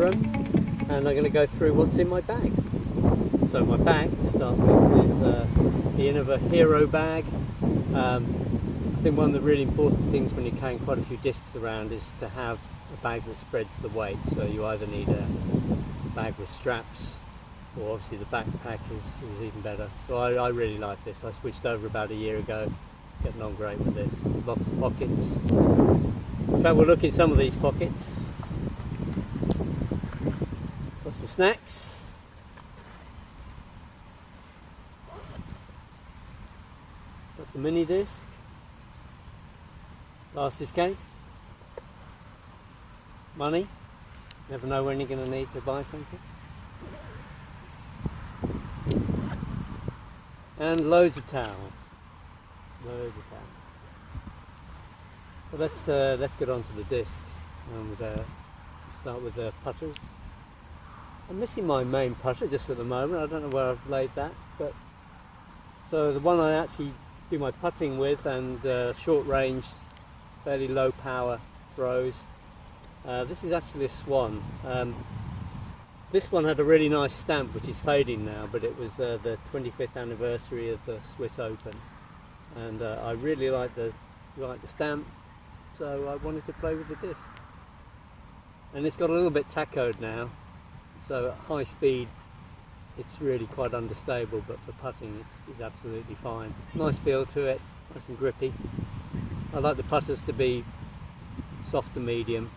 room, and I'm going to go through what's in my bag. So my bag, to start with, is the Innova Hero bag. I think one of the really important things when you're carrying quite a few discs around is to have a bag that spreads the weight. So you either need a bag with straps, or obviously the backpack is even better. So I really like this. I switched over about a year ago, getting on great with this. Lots of pockets. In fact, we'll look at some of these pockets. Got some snacks. Got the mini disc. Glasses case. Money. Never know when you're going to need to buy something. And loads of towels. Loads of towels. Well, let's get on to the discs, and start with the putters. I'm missing my main putter just at the moment. I don't know where I've laid that, but so the one I actually do my putting with, and short range, fairly low power throws. This is actually a Swan. This one had a really nice stamp, which is fading now, but it was the 25th anniversary of the Swiss Open, and I really like the stamp, so I wanted to play with the disc. And it's got a little bit tachoed now, so at high speed it's really quite unstable, but for putting it's absolutely fine. Nice feel to it, nice and grippy. I like the putters to be soft to medium.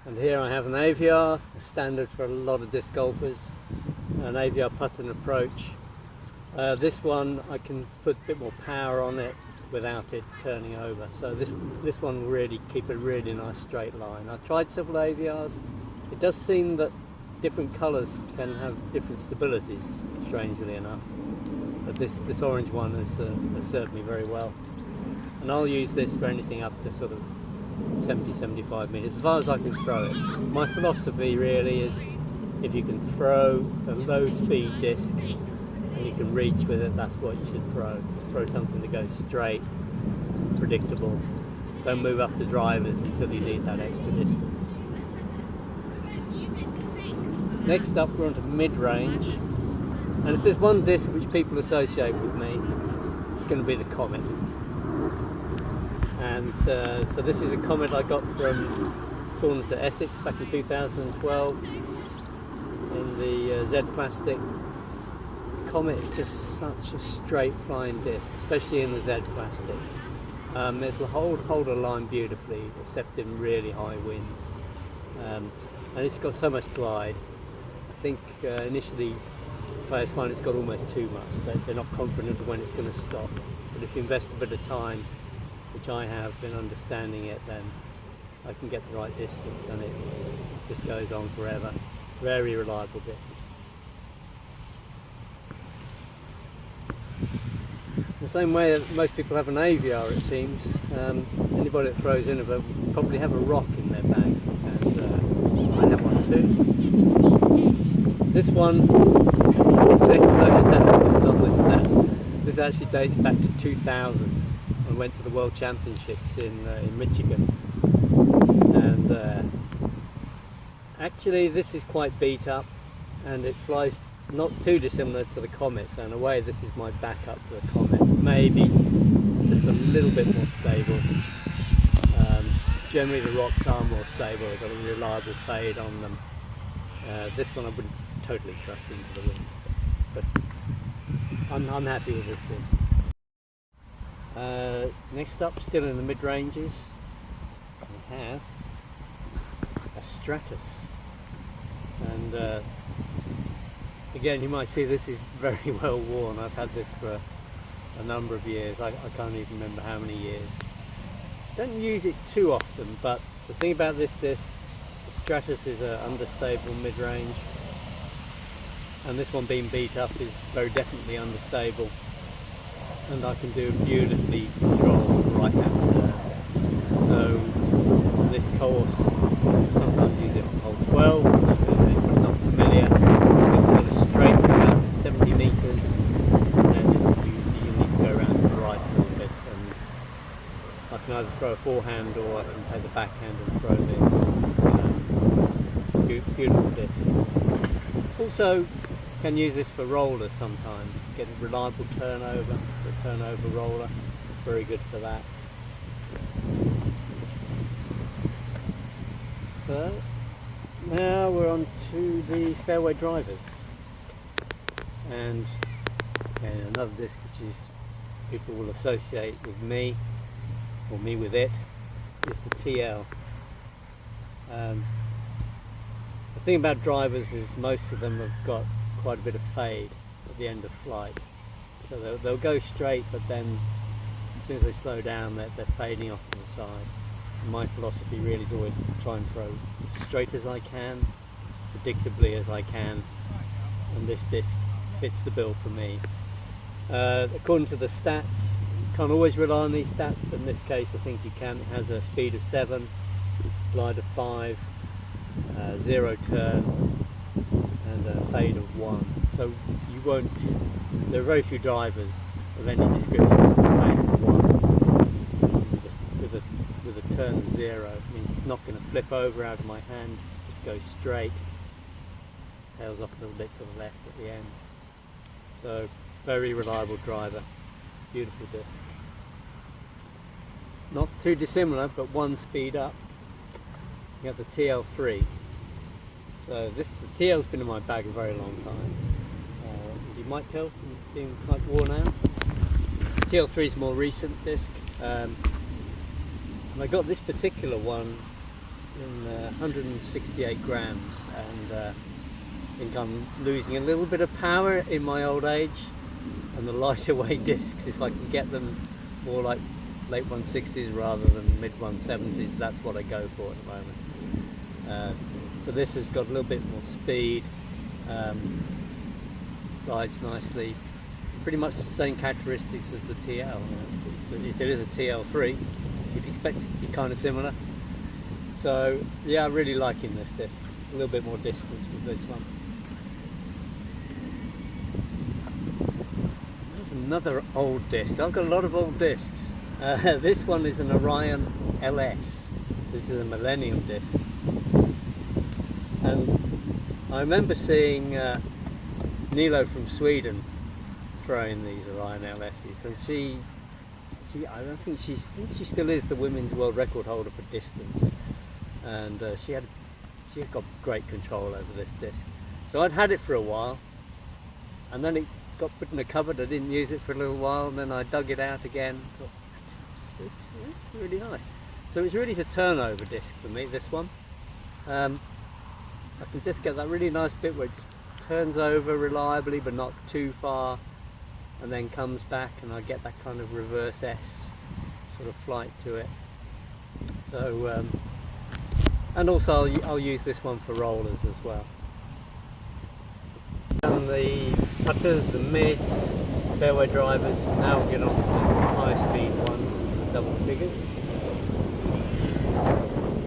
And here I have an Aviar, a standard for a lot of disc golfers, an Aviar putt and approach. This one I can put a bit more power on it without it turning over. So this one will really keep a really nice straight line. I've tried several Aviars. It does seem that different colours can have different stabilities, strangely enough. But this orange one has served me very well. And I'll use this for anything up to sort of 70-75 metres, as far as I can throw it. My philosophy really is, if you can throw a low speed disc and you can reach with it, that's what you should throw. Just throw something that goes straight, predictable. Don't move up to drivers until you need that extra distance. Next up, we're on to mid-range, and if there's one disc which people associate with me, it's going to be the Comet. And so this is a Comet I got from tournament at Essex back in 2012 in the Z plastic. The Comet is just such a straight flying disc, especially in the Z plastic. It'll hold a line beautifully, except in really high winds. And it's got so much glide. I think initially players find it's got almost too much. They're not confident of when it's going to stop. But if you invest a bit of time, which I have, in understanding it, then I can get the right distance, and it just goes on forever. Very reliable disc. The same way that most people have an Aviar, it seems. Anybody that throws in will probably have a rock in their bag, and I have one too. This one, there's no stamp, it's not the stamp. This actually dates back to 2000. I went to the World Championships in Michigan, and actually this is quite beat up, and it flies not too dissimilar to the Comet, so in a way this is my backup to the Comet, maybe just a little bit more stable. Generally the rocks are more stable, they've got a reliable fade on them. This one I wouldn't totally trust into the wind, but I'm happy with this disc. Next up, still in the mid-ranges, we have a Stratus, and again you might see this is very well worn. I've had this for a number of years. I can't even remember how many years. Don't use it too often, but the thing about this disc, the Stratus is an understable mid-range, and this one being beat up is very definitely understable. And I can do a beautifully controlled right hand turn. So on this course, sometimes use it on hole 12, which if you're not familiar, it's kind of straight for about 70 metres, and then you need to go around to the right a little bit, and I can either either throw a forehand or I can take the backhand and throw this. Beautiful disc. Also can use this for rollers sometimes. Get a reliable turnover, for a turnover roller. Very good for that. So now we're on to the fairway drivers, and another disc which is people will associate with me, or me with it, is the TL. The thing about drivers is most of them have got quite a bit of fade at the end of flight, so they'll go straight, but then as soon as they slow down they're fading off to the side. My philosophy really is always to try and throw as straight as I can, predictably as I can, and this disc fits the bill for me. According to the stats, you can't always rely on these stats, but in this case I think you can. It has a speed of 7, glide of 5, 0 turn, and a fade of 1. So you won't, there are very few drivers of any description with a fade of 1. With a turn of 0, it means it's not going to flip over out of my hand, just go straight, tails off a little bit to the left at the end. So very reliable driver, beautiful disc. Not too dissimilar, but one speed up. You have the TL3. So the TL's been in my bag a very long time. As you might tell from being quite worn out. TL3 is a more recent disc. And I got this particular one in 168 grams, and I think I'm losing a little bit of power in my old age, and the lighter weight discs, if I can get them more like late 160s rather than mid 170s, that's what I go for at the moment. So this has got a little bit more speed, glides nicely, pretty much the same characteristics as the TL. If it is a TL3, you'd expect it to be kind of similar. So yeah, I'm really liking this disc. A little bit more distance with this one. There's another old disc. I've got a lot of old discs. This one is an Orion LS. This is a Millennium disc. And I remember seeing Nilo from Sweden throwing these Orion LSs, and I don't think she still is the women's world record holder for distance, and she had got great control over this disc. So I'd had it for a while, and then it got put in a cupboard. I didn't use it for a little while, and then I dug it out again. Thought, it's really nice. So it's really a turnover disc for me, this one. I can just get that really nice bit where it just turns over reliably but not too far, and then comes back, and I get that kind of reverse S sort of flight to it. So and also I'll use this one for rollers as well. And the putters, the mids, fairway drivers, now we'll get on to the high speed ones, the double figures.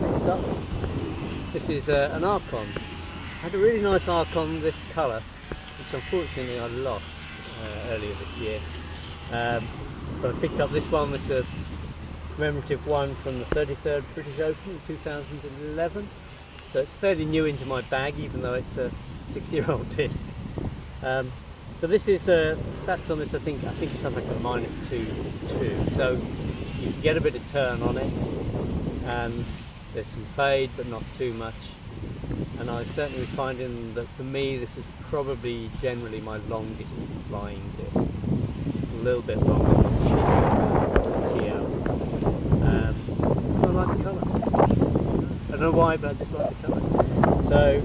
Next up, this is an Archon. I had a really nice Archon this colour, which unfortunately I lost earlier this year. But I picked up this one, which is a commemorative one from the 33rd British Open in 2011. So it's fairly new into my bag, even though it's a 6-year-old disc. So this is stats on this. I think it's something like a -2. So you can get a bit of turn on it, and there's some fade, but not too much. And I certainly was finding that for me, this is probably generally my longest flying disc. A little bit longer than the TL. I like the colour. I don't know why, but I just like the colour. So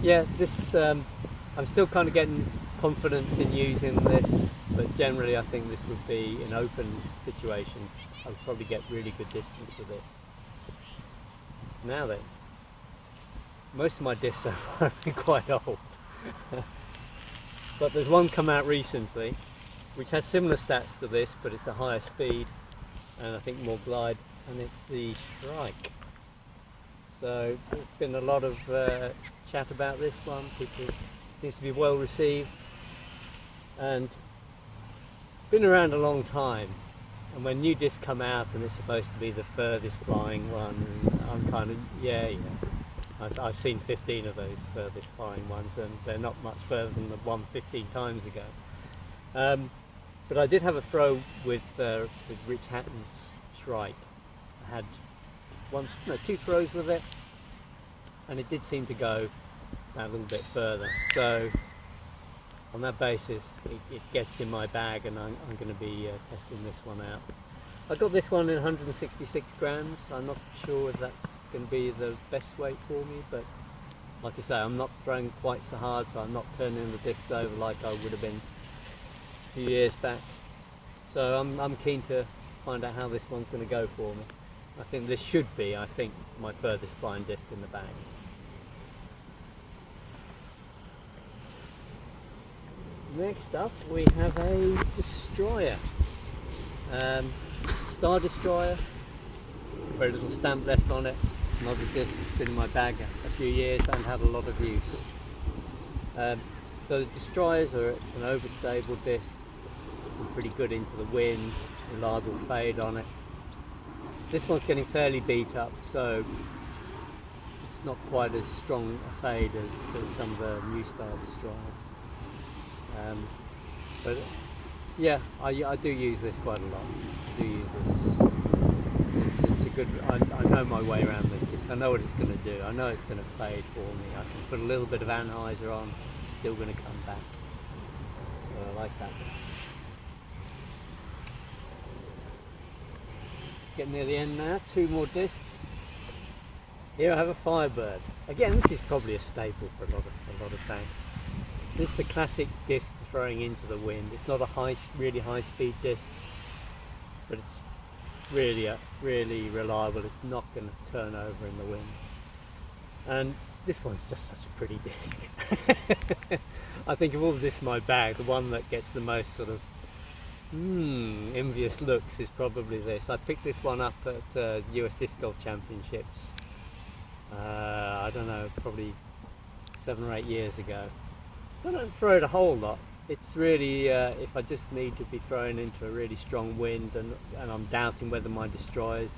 yeah, this I'm still kind of getting confidence in using this, but generally I think this would be an open situation. I'll probably get really good distance with this. Now then, most of my discs so far have been quite old. But there's one come out recently which has similar stats to this, but it's a higher speed and I think more glide, and it's the Shrike. So there's been a lot of chat about this one. People seems to be well received and been around a long time. And when new discs come out and it's supposed to be the furthest flying one, and I'm kind of, yeah. I've seen 15 of those furthest flying ones, and they're not much further than the one 15 times ago. But I did have a throw with Rich Hatton's Shrike. I had two throws with it, and it did seem to go a little bit further. So on that basis, it gets in my bag, and I'm going to be testing this one out. I got this one in 166 grams. I'm not sure if that's going to be the best weight for me, but like I say, I'm not throwing quite so hard, so I'm not turning the discs over like I would have been a few years back. So I'm keen to find out how this one's going to go for me. I think this should be, my furthest flying disc in the bag. Next up we have a destroyer, Star Destroyer, very little stamp left on it, another disc that's been in my bag a few years and had a lot of use. So the destroyers it's an overstable disc, pretty good into the wind, reliable fade on it. This one's getting fairly beat up, so it's not quite as strong a fade as some of the new style destroyers. But yeah, I do use this quite a lot. I do use this. It's a good. I know my way around this disc. I know what it's going to do. I know it's going to fade for me. I can put a little bit of anhyzer on. It's still going to come back. So I like that. Getting near the end now. 2 more discs. Here I have a Firebird. Again, this is probably a staple for a lot of bags. This is the classic disc for throwing into the wind. It's not a really high speed disc, but it's really reliable. It's not going to turn over in the wind. And this one's just such a pretty disc. I think of all this in my bag, the one that gets the most sort of envious looks is probably this. I picked this one up at US Disc Golf Championships. I don't know, probably 7 or 8 years ago. I don't throw it a whole lot. It's really, if I just need to be thrown into a really strong wind and I'm doubting whether my destroyer is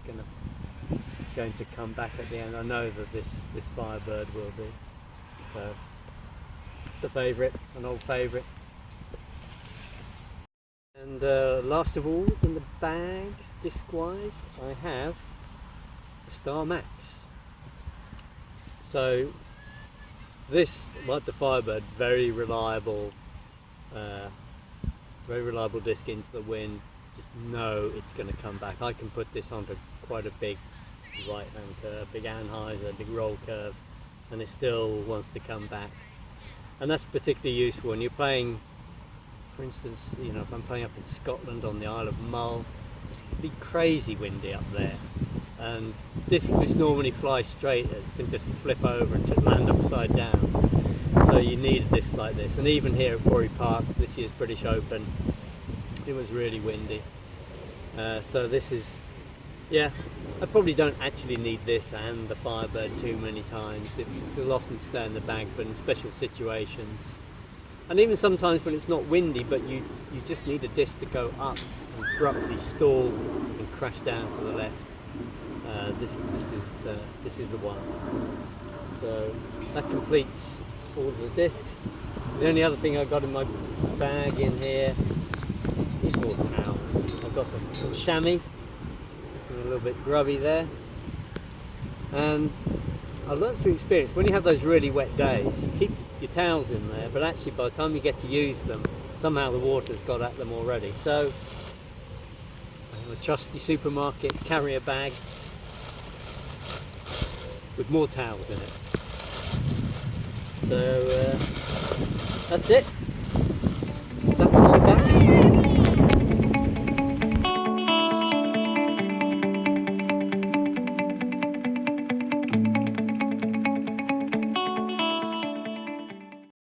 going to come back at the end, I know that this Firebird will be. So it's a favourite, an old favourite. And last of all, in the bag, disc-wise, I have a Star Max. So this, like the Firebird, very reliable disc into the wind. Just know it's going to come back. I can put this onto quite a big right hand curve, big anhyzer, big roll curve, and it still wants to come back. And that's particularly useful when you're playing, for instance, if I'm playing up in Scotland on the Isle of Mull, it's going to be crazy windy up there. And discs which normally fly straight can just flip over and just land upside down. So you need a disc like this. And even here at Quarry Park, this year's British Open, it was really windy. So this is, yeah, I probably don't actually need this and the Firebird too many times. It'll often stay in the bag, but in special situations. And even sometimes when it's not windy, but you just need a disc to go up and abruptly stall and crash down to the left. This is the one. So that completes all of the discs. The only other thing I got in my bag in here is more towels. I've got the little chamois, a little bit grubby there. And I learned through experience, when you have those really wet days, you keep your towels in there, but actually by the time you get to use them, somehow the water's got at them already. So I have a trusty supermarket carrier bag with more towels in it. So that's it.